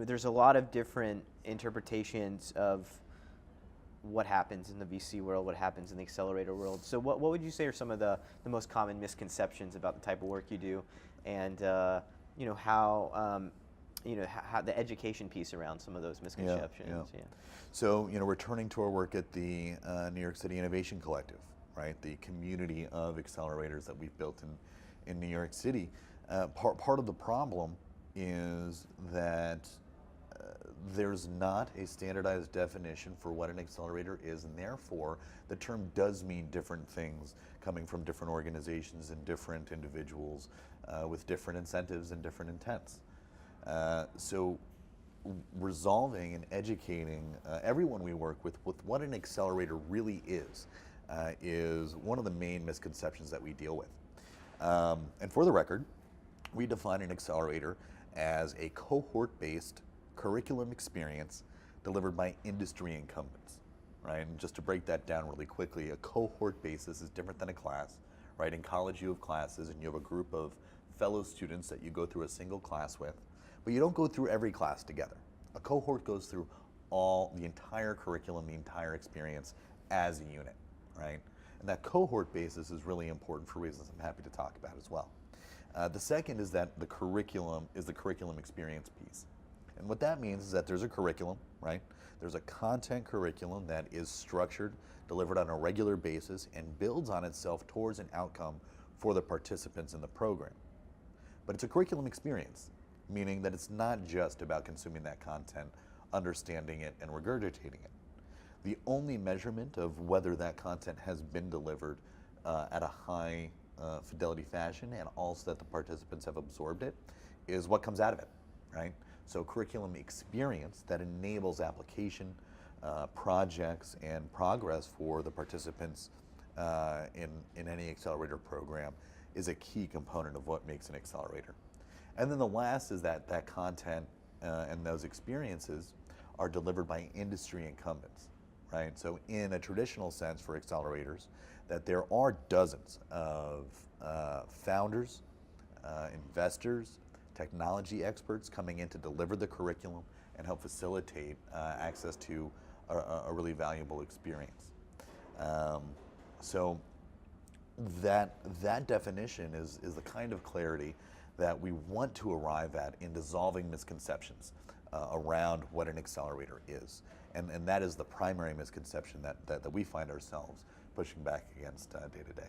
there's a lot of different interpretations of what happens in the VC world, what happens in the accelerator world. So what would you say are some of the most common misconceptions about the type of work you do, and how the education piece around some of those misconceptions? Yeah. So returning to our work at the New York City Innovation Collective, right? The community of accelerators that we've built in New York City. Part of the problem is that there's not a standardized definition for what an accelerator is, and therefore the term does mean different things coming from different organizations and different individuals with different incentives and different intents. So resolving and educating everyone we work with what an accelerator really is one of the main misconceptions that we deal with. And for the record, we define an accelerator as a cohort-based curriculum experience delivered by industry incumbents, right? And just to break that down really quickly, a cohort basis is different than a class, right? In college you have classes and you have a group of fellow students that you go through a single class with, but you don't go through every class together. A cohort goes through the entire curriculum, the entire experience as a unit, right? And that cohort basis is really important for reasons I'm happy to talk about as well. The second is that the curriculum is the curriculum experience piece. And what that means is that there's a curriculum, right? There's a content curriculum that is structured, delivered on a regular basis, and builds on itself towards an outcome for the participants in the program. But it's a curriculum experience, meaning that it's not just about consuming that content, understanding it, and regurgitating it. The only measurement of whether that content has been delivered at a high fidelity fashion, and also that the participants have absorbed it, is what comes out of it, right? So curriculum experience that enables application, projects, and progress for the participants in any accelerator program is a key component of what makes an accelerator. And then the last is that that content and those experiences are delivered by industry incumbents, right? So in a traditional sense for accelerators, that there are dozens of founders, investors, technology experts coming in to deliver the curriculum and help facilitate access to a really valuable experience. So that definition is the kind of clarity that we want to arrive at in dissolving misconceptions around what an accelerator is. And that is the primary misconception that we find ourselves pushing back against day to day.